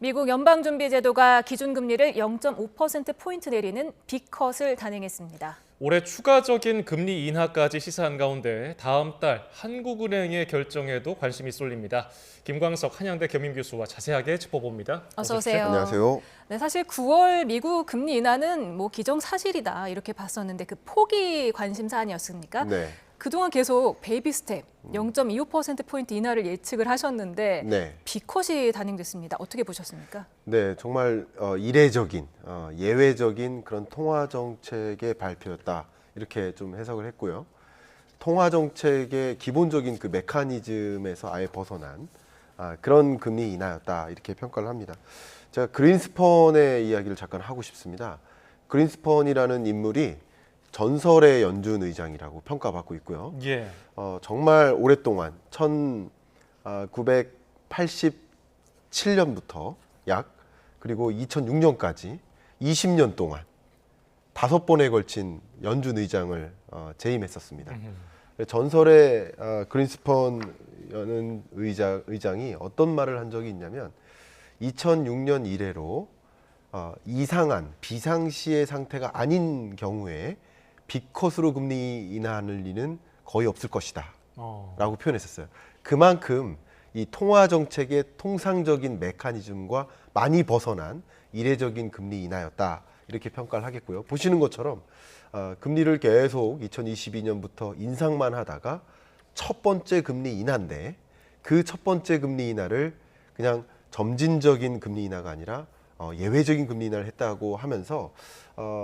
미국 연방준비제도가 기준금리를 0.5%포인트 내리는 빅컷을 단행했습니다. 올해 추가적인 금리 인하까지 시사한 가운데 다음 달 한국은행의 결정에도 관심이 쏠립니다. 김광석 한양대 겸임교수와 자세하게 짚어봅니다. 어서 오세요. 안녕하세요. 네, 사실 9월 미국 금리 인하는 기정사실이다 이렇게 봤었는데 그 폭이 관심 사안이었습니까? 네. 그동안 계속 베이비 스텝 0.25%포인트 인하를 예측을 하셨는데 네. 빅컷이 단행됐습니다. 어떻게 보셨습니까? 네, 정말 이례적인, 예외적인 그런 통화 정책의 발표였다. 이렇게 좀 해석을 했고요. 통화 정책의 기본적인 그 메커니즘에서 아예 벗어난 그런 금리 인하였다. 이렇게 평가를 합니다. 제가 그린스펀의 이야기를 잠깐 하고 싶습니다. 그린스펀이라는 인물이 전설의 연준 의장이라고 평가받고 있고요. 예. 정말 오랫동안 1987년부터 그리고 2006년까지 20년 동안 5번에 걸친 연준 의장을 재임했었습니다. 전설의 그린스펀 의장이 어떤 말을 한 적이 있냐면 2006년 이래로 이상한 비상시의 상태가 아닌 경우에 빅컷으로 금리 인하하는 리는 거의 없을 것이다 라고 표현했었어요. 그만큼 이 통화 정책의 통상적인 메커니즘과 많이 벗어난 이례적인 금리 인하였다 이렇게 평가를 하겠고요. 보시는 것처럼 금리를 계속 2022년부터 인상만 하다가 첫 번째 금리 인하인데 그 첫 번째 금리 인하를 그냥 점진적인 금리 인하가 아니라 예외적인 금리 인하를 했다고 하면서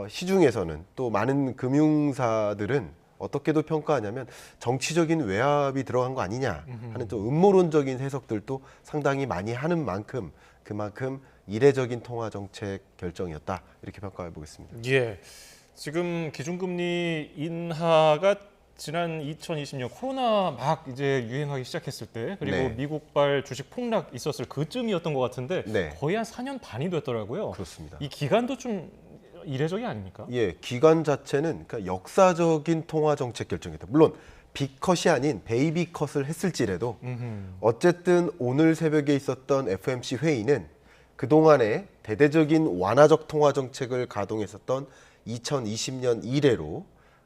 시중에서는 또 많은 금융사들은 어떻게도 평가하냐면 정치적인 외압이 들어간 거 아니냐 하는 좀 음모론적인 해석들도 상당히 많이 하는 만큼 그만큼 이례적인 통화 정책 결정이었다 이렇게 평가해 보겠습니다. 예. 지금 기준금리 인하가 지난 2020년 코로나 막 이제 유행하기 시작했을 때 그리고 네. 미국발 주식 폭락 있었을 그쯤이었던 것 같은데 네. 거의 한 4년 반이 됐더라고요. 그렇습니다. 이 기간도 좀 이례적이 아닙니까? 예, 기간 자체는 그러니까 역사적인 통화 정책 결정이다. 물론 빅컷이 아닌 베이비컷을 했을지라도 어쨌든 오늘 새벽에 있었던 FOMC 회의는 그동안에 대대적인 완화적 통화 정책을 가동했었던 2020년 이래로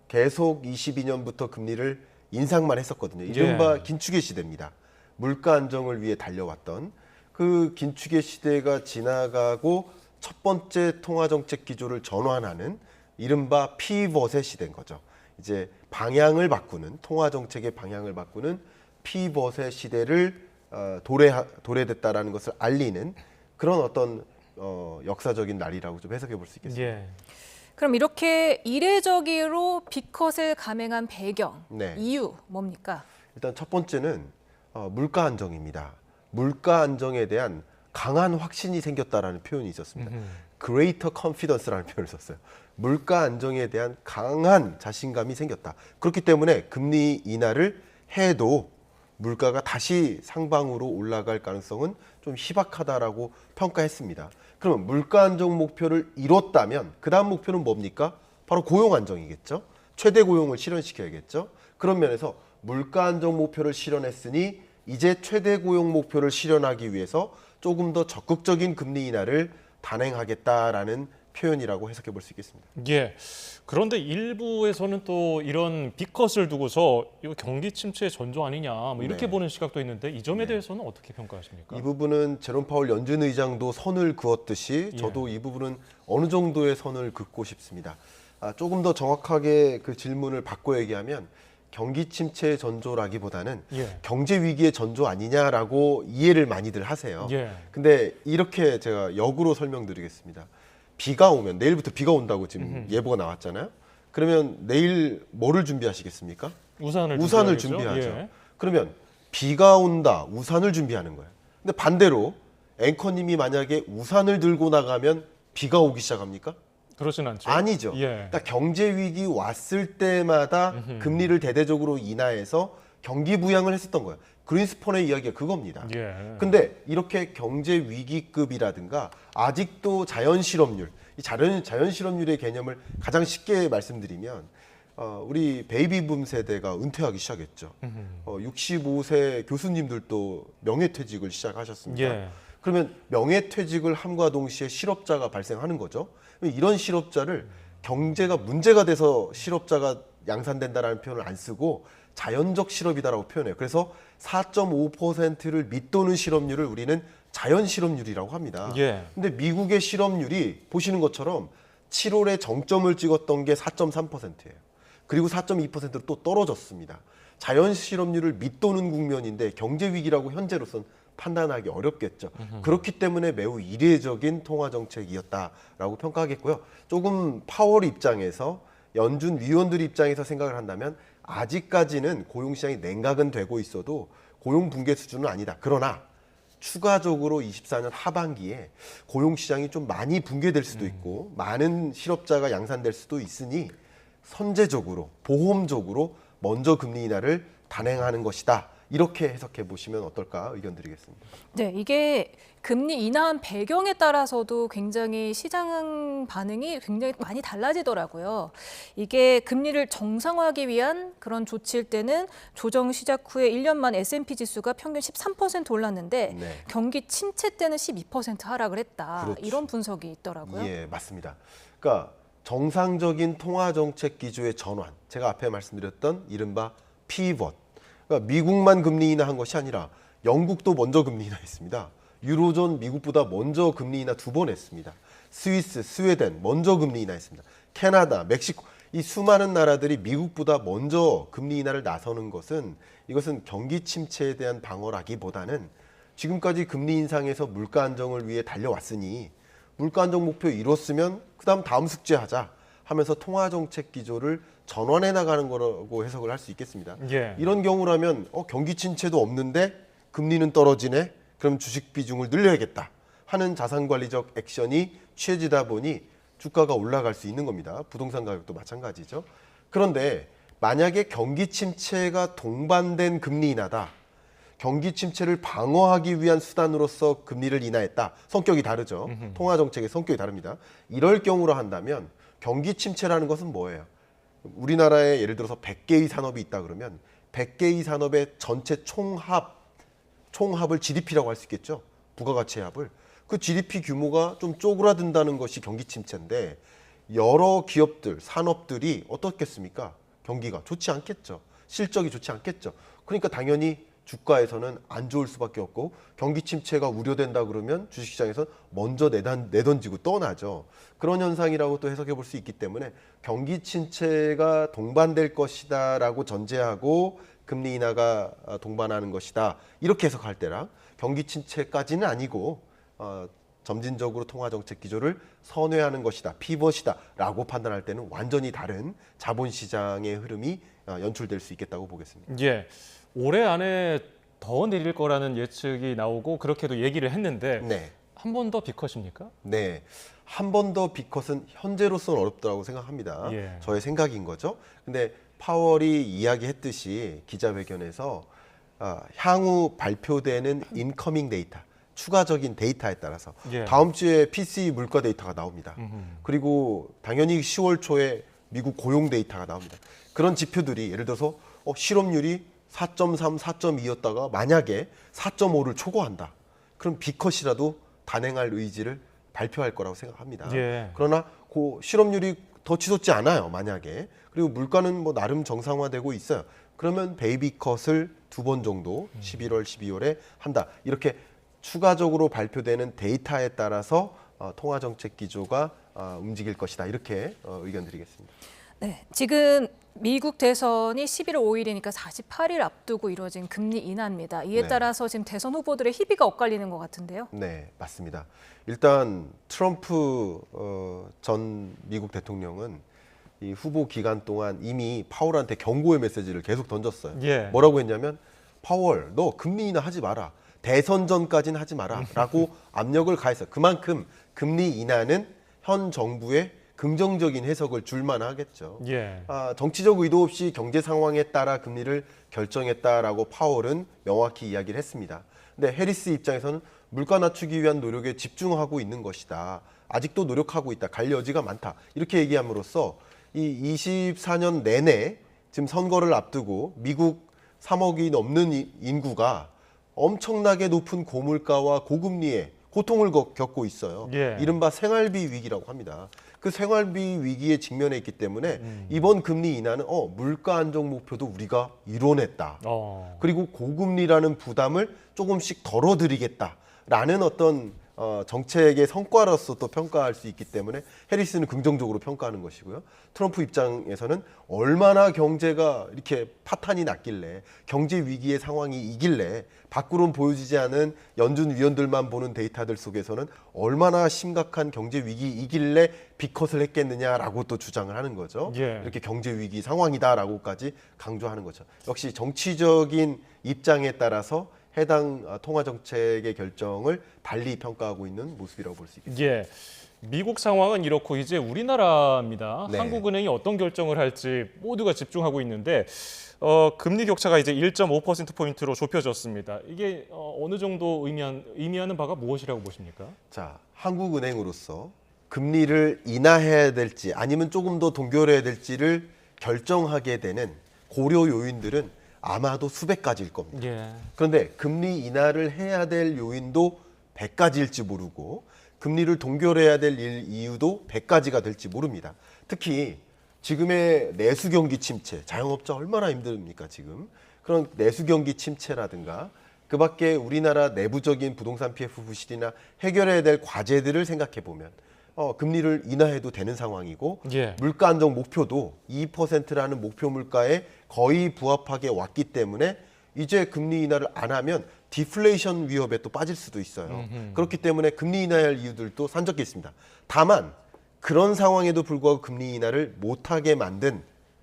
계속 22년부터 금리를 인상만 했었거든요. 이른바 예. 긴축의 시대입니다. 물가 안정을 위해 달려왔던 그 긴축의 시대가 지나가고 첫 번째 통화정책 기조를 전환하는 이른바 피벗의 시대인 거죠. 이제 방향을 바꾸는 통화정책의 방향을 바꾸는 피벗의 시대를 도래됐다라는 것을 알리는 그런 어떤 역사적인 날이라고 좀 해석해 볼 수 있겠습니다. 예. 그럼 이렇게 이례적으로 빅컷을 감행한 배경, 네. 이유 뭡니까? 일단 첫 번째는 물가 안정입니다. 물가 안정에 대한 강한 확신이 생겼다라는 표현이 있었습니다. Greater confidence라는 표현을 썼어요. 물가 안정에 대한 강한 자신감이 생겼다. 그렇기 때문에 금리 인하를 해도 물가가 다시 상방으로 올라갈 가능성은 좀 희박하다라고 평가했습니다. 그러면 물가 안정 목표를 이뤘다면 그 다음 목표는 뭡니까? 바로 고용 안정이겠죠. 최대 고용을 실현시켜야겠죠. 그런 면에서 물가 안정 목표를 실현했으니 이제 최대 고용 목표를 실현하기 위해서 조금 더 적극적인 금리 인하를 단행하겠다라는 표현이라고 해석해 볼 수 있겠습니다. 예. 그런데 일부에서는 또 이런 빅컷을 두고서 이거 경기 침체의 전조 아니냐 뭐 이렇게 네. 보는 시각도 있는데 이 점에 대해서는 어떻게 평가하십니까? 이 부분은 제롬 파월 연준 의장도 선을 그었듯이 저도 이 부분은 어느 정도의 선을 긋고 싶습니다. 조금 더 정확하게 그 질문을 바꿔 얘기하면 경기 침체의 전조라기보다는 경제 위기의 전조 아니냐라고 이해를 많이들 하세요. 예. 근데 이렇게 제가 역으로 설명드리겠습니다. 비가 오면 내일부터 비가 온다고 지금 예보가 나왔잖아요. 그러면 내일 뭐를 준비하시겠습니까? 우산을 준비하죠. 예. 그러면 비가 온다, 우산을 준비하는 거예요. 근데 반대로 앵커님이 만약에 우산을 들고 나가면 비가 오기 시작합니까? 그렇진 않죠. 아니죠. 예. 그러니까 경제 위기 왔을 때마다 금리를 대대적으로 인하해서 경기 부양을 했었던 거예요. 그린스펀의 이야기가 그겁니다. 예. 근데 이렇게 경제 위기급이라든가 아직도 자연 실업률, 이 자연 실업률의 개념을 가장 쉽게 말씀드리면 우리 베이비붐 세대가 은퇴하기 시작했죠. 65세 교수님들도 명예퇴직을 시작하셨습니다. 예. 그러면 명예퇴직을 함과 동시에 실업자가 발생하는 거죠. 이런 실업자를 경제가 문제가 돼서 실업자가 양산된다라는 표현을 안 쓰고 자연적 실업이다라고 표현해요. 그래서 4.5%를 밑도는 실업률을 우리는 자연 실업률이라고 합니다. 예. 근데 미국의 실업률이 보시는 것처럼 7월에 정점을 찍었던 게 4.3%예요. 그리고 4.2%로 또 떨어졌습니다. 자연 실업률을 밑도는 국면인데 경제 위기라고 현재로선 판단하기 어렵겠죠. 그렇기 때문에 매우 이례적인 통화 정책이었다라고 평가하겠고요. 조금 파월 입장에서 연준 위원들 입장에서 생각을 한다면 아직까지는 고용 시장이 냉각은 되고 있어도 고용 붕괴 수준은 아니다. 그러나 추가적으로 24년 하반기에 고용 시장이 좀 많이 붕괴될 수도 있고 많은 실업자가 양산될 수도 있으니 선제적으로 보험적으로 먼저 금리 인하를 단행하는 것이다. 이렇게 해석해 보시면 어떨까 의견 드리겠습니다. 네, 이게 금리 인하한 배경에 따라서도 굉장히 시장 반응이 굉장히 많이 달라지더라고요. 이게 금리를 정상화하기 위한 그런 조치일 때는 조정 시작 후에 1년 만 S&P 지수가 평균 13% 올랐는데 네. 경기 침체 때는 12% 하락을 했다. 그렇죠. 이런 분석이 있더라고요. 예, 맞습니다. 그러니까 정상적인 통화 정책 기조의 전환, 제가 앞에 말씀드렸던 이른바 피벗. 그러니까 미국만 금리 인하한 것이 아니라 영국도 먼저 금리 인하했습니다. 유로존 미국보다 먼저 금리 인하 2번 했습니다. 스위스, 스웨덴 먼저 금리 인하했습니다. 캐나다, 멕시코 이 수많은 나라들이 미국보다 먼저 금리 인하를 나서는 것은 이것은 경기 침체에 대한 방어라기보다는 지금까지 금리 인상에서 물가 안정을 위해 달려왔으니 물가 안정 목표 이뤘으면 그다음 다음 숙제하자 하면서 통화 정책 기조를 전환해 나가는 거라고 해석을 할 수 있겠습니다. 예. 이런 경우라면 경기 침체도 없는데 금리는 떨어지네. 그럼 주식 비중을 늘려야겠다 하는 자산 관리적 액션이 취해지다 보니 주가가 올라갈 수 있는 겁니다. 부동산 가격도 마찬가지죠. 그런데 만약에 경기 침체가 동반된 금리 인하다. 경기 침체를 방어하기 위한 수단으로서 금리를 인하했다. 성격이 다르죠. 통화 정책의 성격이 다릅니다. 이럴 경우로 한다면 경기 침체라는 것은 뭐예요? 우리나라에 예를 들어서 100개의 산업이 있다 그러면 100개의 산업의 전체 총합을 GDP라고 할 수 있겠죠. 부가가치 합을. 그 GDP 규모가 좀 쪼그라든다는 것이 경기 침체인데 여러 기업들, 산업들이 어떻겠습니까? 경기가 좋지 않겠죠. 실적이 좋지 않겠죠. 그러니까 당연히 주가에서는 안 좋을 수밖에 없고 경기 침체가 우려된다 그러면 주식시장에서 먼저 내던지고 떠나죠. 그런 현상이라고 또 해석해 볼 수 있기 때문에 경기 침체가 동반될 것이다라고 전제하고 금리 인하가 동반하는 것이다. 이렇게 해석할 때랑 경기 침체까지는 아니고 점진적으로 통화 정책 기조를 선회하는 것이다. 피벗이다라고 판단할 때는 완전히 다른 자본시장의 흐름이 연출될 수 있겠다고 보겠습니다. 예. 올해 안에 더 내릴 거라는 예측이 나오고 그렇게도 얘기를 했는데 네. 한 번 더 비컷입니까? 네. 한 번 더 비컷은 현재로서는 어렵다고 생각합니다. 예. 저의 생각인 거죠. 근데 파월이 이야기했듯이 기자회견에서 향후 발표되는 인커밍 데이터, 추가적인 데이터에 따라서 예. 다음 주에 PCE 물가 데이터가 나옵니다. 그리고 당연히 10월 초에 미국 고용 데이터가 나옵니다. 그런 지표들이 예를 들어서 실업률이 4.3, 4.2였다가 만약에 4.5를 초과한다. 그럼 비컷이라도 단행할 의지를 발표할 거라고 생각합니다. 예. 그러나 그 실업률이 더 치솟지 않아요. 만약에. 그리고 물가는 뭐 나름 정상화되고 있어요. 그러면 베이비컷을 2번 정도 11월, 12월에 한다. 이렇게 추가적으로 발표되는 데이터에 따라서 통화정책 기조가 움직일 것이다. 이렇게 의견 드리겠습니다. 네, 지금 미국 대선이 11월 5일이니까 48일 앞두고 이루어진 금리 인하입니다. 이에 네. 따라서 지금 대선 후보들의 희비가 엇갈리는 것 같은데요. 네, 맞습니다. 일단 트럼프 전 미국 대통령은 이 후보 기간 동안 이미 파월한테 경고의 메시지를 계속 던졌어요. 예. 뭐라고 했냐면 파월, 너 금리 인하 하지 마라. 대선 전까지는 하지 마라. 라고 압력을 가했어요. 그만큼 금리 인하는 현 정부의 긍정적인 해석을 줄만 하겠죠. 예. 정치적 의도 없이 경제 상황에 따라 금리를 결정했다라고 파월은 명확히 이야기를 했습니다. 근데 해리스 입장에서는 물가 낮추기 위한 노력에 집중하고 있는 것이다. 아직도 노력하고 있다. 갈 여지가 많다. 이렇게 얘기함으로써 이 24년 내내 지금 선거를 앞두고 미국 3억이 넘는 인구가 엄청나게 높은 고물가와 고금리에 고통을 겪고 있어요. 예. 이른바 생활비 위기라고 합니다. 그 생활비 위기에 직면해 있기 때문에 이번 금리 인하는 물가 안정 목표도 우리가 이뤄냈다. 그리고 고금리라는 부담을 조금씩 덜어드리겠다라는 어떤 정책의 성과로서 또 평가할 수 있기 때문에 해리스는 긍정적으로 평가하는 것이고요. 트럼프 입장에서는 얼마나 경제가 이렇게 파탄이 났길래 경제 위기의 상황이 이길래 밖으로는 보여지지 않은 연준 위원들만 보는 데이터들 속에서는 얼마나 심각한 경제 위기이길래 빅컷을 했겠느냐라고 또 주장을 하는 거죠. 예. 이렇게 경제 위기 상황이다라고까지 강조하는 거죠. 역시 정치적인 입장에 따라서 해당 통화 정책의 결정을 달리 평가하고 있는 모습이라고 볼 수 있겠습니다. 예. 미국 상황은 이렇고 이제 우리나라입니다. 네. 한국은행이 어떤 결정을 할지 모두가 집중하고 있는데 금리 격차가 이제 1.5%포인트로 좁혀졌습니다. 이게 어느 정도 의미하는 바가 무엇이라고 보십니까? 자, 한국은행으로서 금리를 인하해야 될지 아니면 조금 더 동결해야 될지를 결정하게 되는 고려 요인들은 아마도 수백 가지일 겁니다. 예. 그런데 금리 인하를 해야 될 요인도 100가지일지 모르고 금리를 동결해야 될 이유도 100가지가 될지 모릅니다. 특히 지금의 내수 경기 침체, 자영업자 얼마나 힘듭니까 지금. 그런 내수 경기 침체라든가 그밖에 우리나라 내부적인 부동산 PF 부실이나 해결해야 될 과제들을 생각해 보면 금리를 인하해도 되는 상황이고 예. 물가 안정 목표도 2%라는 목표 물가에 거의 부합하게 왔기 때문에 이제 금리 인하를 안 하면 디플레이션 위협에 또 빠질 수도 있어요. 그렇기 때문에 금리 인하할 이유들도 산적해 있습니다. 다만 그런 상황에도 불구하고 금리 인하를 못하게 만든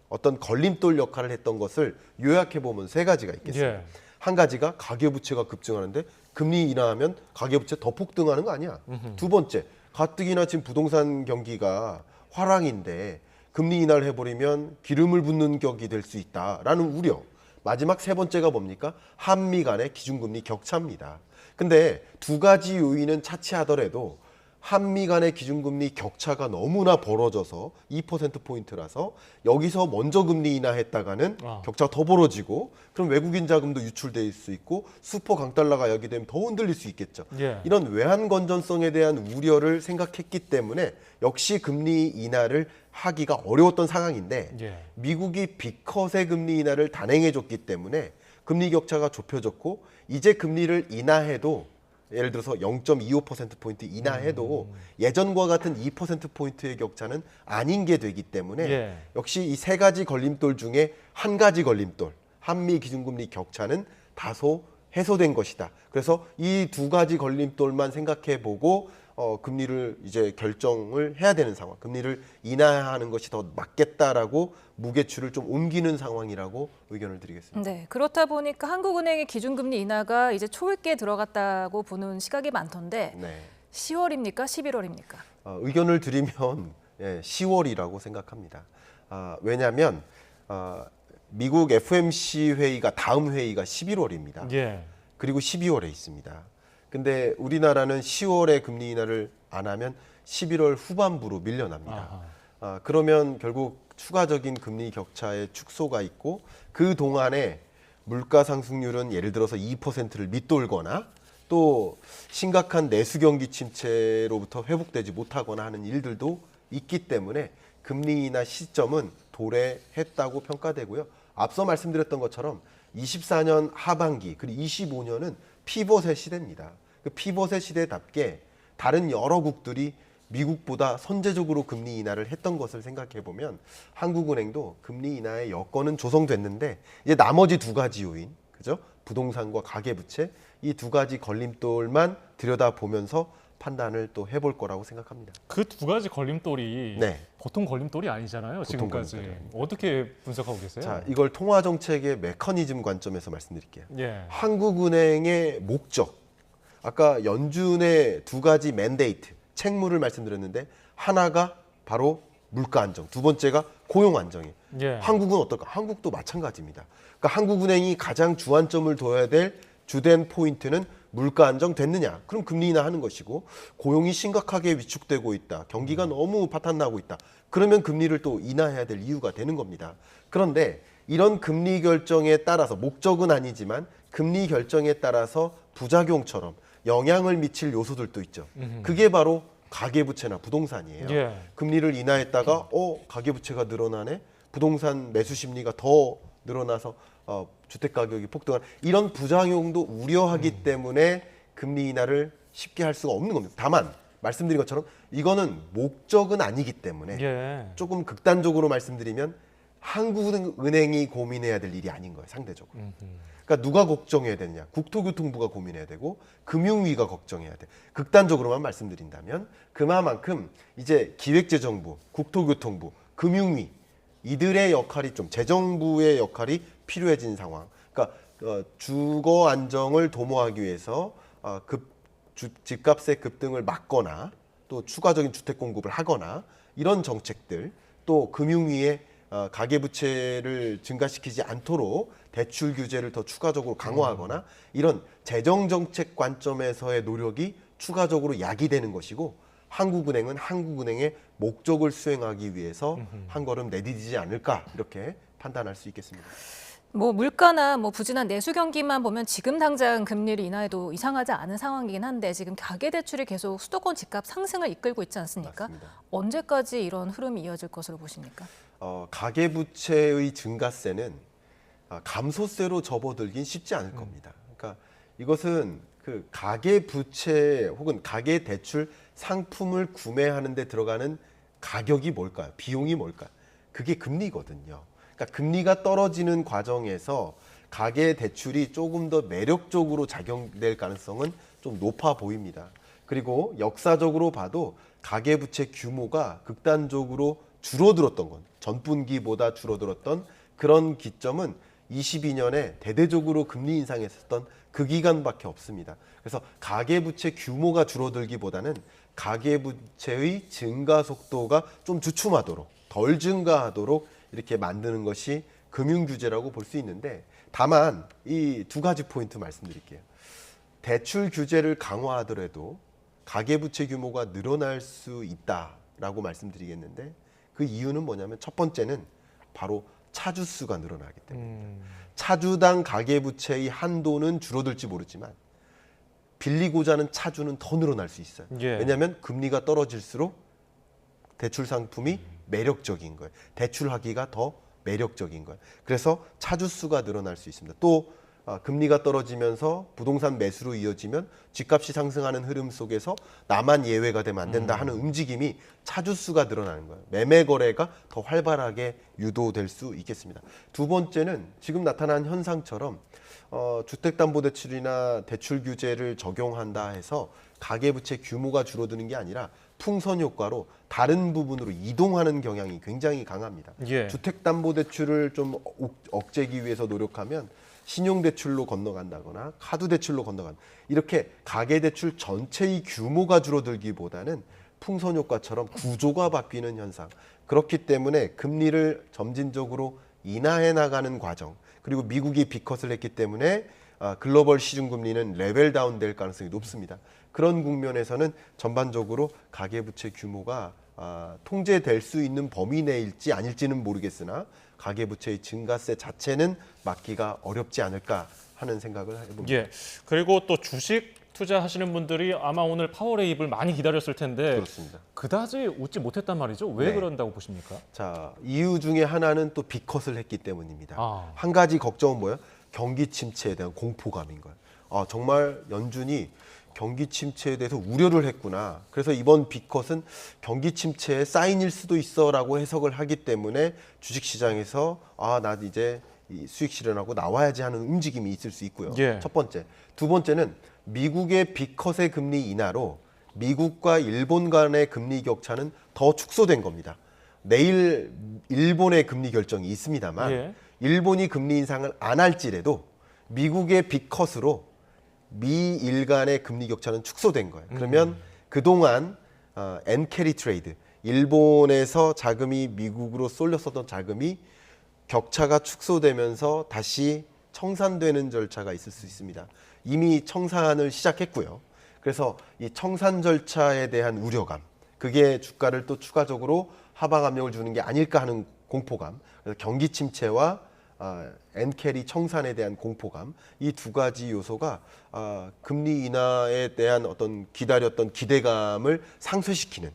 어떤 걸림돌 역할을 했던 것을 요약해 보면 세 가지가 있겠습니다. 예. 한 가지가 가계부채가 급증하는데 금리 인하하면 가계부채 더 폭등하는 거 아니야. 두 번째, 가뜩이나 지금 부동산 경기가 화랑인데 금리 인하를 해버리면 기름을 붓는 격이 될 수 있다라는 우려. 마지막 세 번째가 뭡니까? 한미 간의 기준금리 격차입니다. 근데 두 가지 요인은 차치하더라도 한미 간의 기준금리 격차가 너무나 벌어져서 2%포인트라서 여기서 먼저 금리 인하했다가는 격차가 더 벌어지고 그럼 외국인 자금도 유출될 수 있고 수퍼 강달러가 야기되면 더 흔들릴 수 있겠죠. 예. 이런 외환 건전성에 대한 우려를 생각했기 때문에 역시 금리 인하를 하기가 어려웠던 상황인데 예. 미국이 빅컷의 금리 인하를 단행해줬기 때문에 금리 격차가 좁혀졌고 이제 금리를 인하해도 예를 들어서 0.25%포인트 인하해도 예전과 같은 2%포인트의 격차는 아닌 게 되기 때문에 예. 역시 이 세 가지 걸림돌 중에 한 가지 걸림돌, 한미 기준금리 격차는 다소 해소된 것이다. 그래서 이 두 가지 걸림돌만 생각해보고 금리를 이제 결정을 해야 되는 상황, 금리를 인하하는 것이 더 맞겠다라고 무게추를 좀 옮기는 상황이라고 의견을 드리겠습니다. 네, 그렇다 보니까 한국은행의 기준금리 인하가 이제 초읽기에 들어갔다고 보는 시각이 많던데 네. 10월입니까? 11월입니까? 의견을 드리면 10월이라고 생각합니다. 왜냐하면 미국 FOMC 회의가 다음 회의가 11월입니다. 예. 그리고 12월에 있습니다. 근데 우리나라는 10월에 금리 인하를 안 하면 11월 후반부로 밀려납니다. 그러면 결국 추가적인 금리 격차의 축소가 있고 그 동안에 물가 상승률은 예를 들어서 2%를 밑돌거나 또 심각한 내수 경기 침체로부터 회복되지 못하거나 하는 일들도 있기 때문에 금리 인하 시점은 도래했다고 평가되고요. 앞서 말씀드렸던 것처럼 24년 하반기 그리고 25년은 피벗의 시대입니다. 그 피벗의 시대답게 다른 여러 국들이 미국보다 선제적으로 금리 인하를 했던 것을 생각해 보면 한국은행도 금리 인하의 여건은 조성됐는데 이제 나머지 두 가지 요인, 그죠? 부동산과 가계부채 이 두 가지 걸림돌만 들여다보면서 판단을 또 해볼 거라고 생각합니다. 그 두 가지 걸림돌이 네. 보통 걸림돌이 아니잖아요. 지금까지. 걸림돌이 어떻게 분석하고 계세요? 자, 이걸 통화 정책의 메커니즘 관점에서 말씀드릴게요. 예. 한국은행의 목적, 아까 연준의 두 가지 맨데이트, 책무를 말씀드렸는데 하나가 바로 물가 안정, 두 번째가 고용 안정이에요. 예. 한국은 어떨까? 한국도 마찬가지입니다. 그러니까 한국은행이 가장 주안점을 둬야 될 주된 포인트는 물가 안정 됐느냐? 그럼 금리 인하하는 것이고 고용이 심각하게 위축되고 있다. 경기가 너무 파탄나고 있다. 그러면 금리를 또 인하해야 될 이유가 되는 겁니다. 그런데 이런 금리 결정에 따라서 목적은 아니지만 금리 결정에 따라서 부작용처럼 영향을 미칠 요소들도 있죠. 그게 바로 가계부채나 부동산이에요. 예. 금리를 인하했다가 가계부채가 늘어나네, 부동산 매수 심리가 더 늘어나서 주택 가격이 폭등한 이런 부작용도 우려하기 때문에 금리 인하를 쉽게 할 수가 없는 겁니다. 다만 말씀드린 것처럼 이거는 목적은 아니기 때문에 예. 조금 극단적으로 말씀드리면 한국은행이 고민해야 될 일이 아닌 거예요, 상대적으로. 그러니까 누가 걱정해야 되느냐? 국토교통부가 고민해야 되고 금융위가 걱정해야 돼. 극단적으로만 말씀드린다면 그만큼 이제 기획재정부, 국토교통부, 금융위 이들의 역할이 좀 재정부의 역할이 필요해진 상황. 그러니까 주거 안정을 도모하기 위해서 집값의 급등을 막거나 또 추가적인 주택 공급을 하거나 이런 정책들, 또 금융위에 가계부채를 증가시키지 않도록 대출 규제를 더 추가적으로 강화하거나 이런 재정 정책 관점에서의 노력이 추가적으로 야기되는 것이고, 한국은행은 한국은행의 목적을 수행하기 위해서 한 걸음 내디디지 않을까, 이렇게 판단할 수 있겠습니다. 뭐 물가나 뭐 부진한 내수 경기만 보면 지금 당장 금리를 인하해도 이상하지 않은 상황이긴 한데, 지금 가계 대출이 계속 수도권 집값 상승을 이끌고 있지 않습니까? 맞습니다. 언제까지 이런 흐름이 이어질 것으로 보십니까? 가계부채의 증가세는 감소세로 접어들긴 쉽지 않을 겁니다. 그러니까 이것은 그 가계부채 혹은 가계대출 상품을 구매하는 데 들어가는 가격이 뭘까요? 비용이 뭘까요? 그게 금리거든요. 그러니까 금리가 떨어지는 과정에서 가계대출이 조금 더 매력적으로 작용될 가능성은 좀 높아 보입니다. 그리고 역사적으로 봐도 가계부채 규모가 극단적으로 줄어들었던 건, 전분기보다 줄어들었던 그런 기점은 22년에 대대적으로 금리 인상했었던 그 기간밖에 없습니다. 그래서 가계부채 규모가 줄어들기보다는 가계부채의 증가 속도가 좀 주춤하도록, 덜 증가하도록 이렇게 만드는 것이 금융규제라고 볼 수 있는데, 다만 이 두 가지 포인트 말씀드릴게요. 대출 규제를 강화하더라도 가계부채 규모가 늘어날 수 있다라고 말씀드리겠는데, 그 이유는 뭐냐면 첫 번째는 바로 차주수가 늘어나기 때문입니다. 차주당 가계부채의 한도는 줄어들지 모르지만 빌리고자 하는 차주는 더 늘어날 수 있어요. 예. 왜냐하면 금리가 떨어질수록 대출 상품이 매력적인 거예요. 대출하기가 더 매력적인 거예요. 그래서 차주수가 늘어날 수 있습니다. 또 금리가 떨어지면서 부동산 매수로 이어지면 집값이 상승하는 흐름 속에서 나만 예외가 되면 안 된다 하는 움직임이 차주수가 늘어나는 거예요. 매매 거래가 더 활발하게 유도될 수 있겠습니다. 두 번째는 지금 나타난 현상처럼 주택담보대출이나 대출 규제를 적용한다 해서 가계부채 규모가 줄어드는 게 아니라 풍선 효과로 다른 부분으로 이동하는 경향이 굉장히 강합니다. 예. 주택담보대출을 좀 억제하기 위해서 노력하면 신용대출로 건너간다거나 카드대출로 건너간다. 이렇게 가계대출 전체의 규모가 줄어들기보다는 풍선 효과처럼 구조가 바뀌는 현상. 그렇기 때문에 금리를 점진적으로 인하해 나가는 과정, 그리고 미국이 B컷을 했기 때문에 글로벌 시중금리는 레벨 다운 될 가능성이 높습니다. 그런 국면에서는 전반적으로 가계부채 규모가 통제될 수 있는 범위 내일지 아닐지는 모르겠으나 가계부채의 증가세 자체는 막기가 어렵지 않을까 하는 생각을 해봅니다. 예. 그리고 또 주식 투자하시는 분들이 아마 오늘 파워레이블 많이 기다렸을 텐데 그렇습니다. 그다지 웃지 못했단 말이죠. 왜 네. 그런다고 보십니까? 자, 이유 중에 하나는 또 B컷을 했기 때문입니다. 아. 한 가지 걱정은 뭐예요? 경기 침체에 대한 공포감인 거예요. 정말 연준이 경기 침체에 대해서 우려를 했구나. 그래서 이번 B컷은 경기 침체의 사인일 수도 있어라고 해석을 하기 때문에 주식시장에서 나 이제 수익 실현하고 나와야지 하는 움직임이 있을 수 있고요. 예. 첫 번째. 두 번째는 미국의 B컷의 금리 인하로 미국과 일본 간의 금리 격차는 더 축소된 겁니다. 내일 일본의 금리 결정이 있습니다만 예. 일본이 금리 인상을 안 할지라도 미국의 B컷으로 미일 간의 금리 격차는 축소된 거예요. 그러면 그동안 엔캐리 트레이드, 일본에서 자금이 미국으로 쏠렸었던 자금이 격차가 축소되면서 다시 청산되는 절차가 있을 수 있습니다. 이미 청산을 시작했고요. 그래서 이 청산 절차에 대한 우려감, 그게 주가를 또 추가적으로 하방 압력을 주는 게 아닐까 하는 공포감, 그래서 경기 침체와 엔캐리 청산에 대한 공포감, 이 두 가지 요소가 금리 인하에 대한 어떤 기다렸던 기대감을 상쇄시키는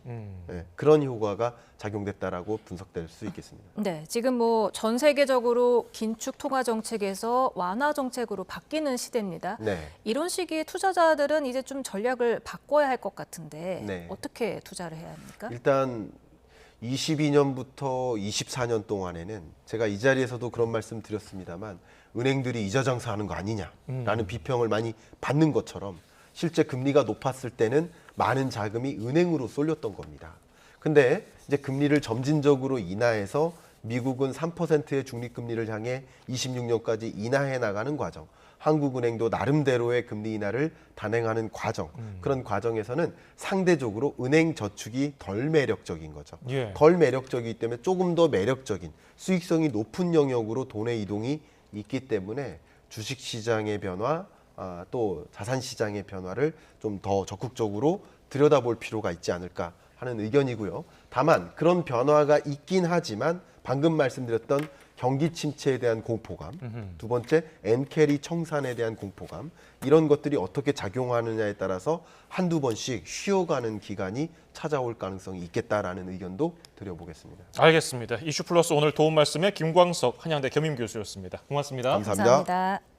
그런 효과가 작용됐다라고 분석될 수 있겠습니다. 네, 지금 뭐 전 세계적으로 긴축 통화 정책에서 완화 정책으로 바뀌는 시대입니다. 네. 이런 시기에 투자자들은 이제 좀 전략을 바꿔야 할 것 같은데 네. 어떻게 투자를 해야 합니까? 일단 22년부터 24년 동안에는 제가 이 자리에서도 그런 말씀 드렸습니다만 은행들이 이자 장사하는 거 아니냐라는 비평을 많이 받는 것처럼 실제 금리가 높았을 때는 많은 자금이 은행으로 쏠렸던 겁니다. 근데 이제 금리를 점진적으로 인하해서 미국은 3%의 중립금리를 향해 26년까지 인하해 나가는 과정, 한국은행도 나름대로의 금리 인하를 단행하는 과정, 그런 과정에서는 상대적으로 은행 저축이 덜 매력적인 거죠. 예. 덜 매력적이기 때문에 조금 더 매력적인 수익성이 높은 영역으로 돈의 이동이 있기 때문에 주식시장의 변화, 또 자산시장의 변화를 좀 더 적극적으로 들여다볼 필요가 있지 않을까 하는 의견이고요. 다만 그런 변화가 있긴 하지만 방금 말씀드렸던 경기 침체에 대한 공포감, 두 번째 엔캐리 청산에 대한 공포감, 이런 것들이 어떻게 작용하느냐에 따라서 한두 번씩 쉬어가는 기간이 찾아올 가능성이 있겠다라는 의견도 드려보겠습니다. 알겠습니다. 이슈플러스 오늘 도움 말씀에 김광석 한양대 겸임 교수였습니다. 고맙습니다. 감사합니다. 감사합니다.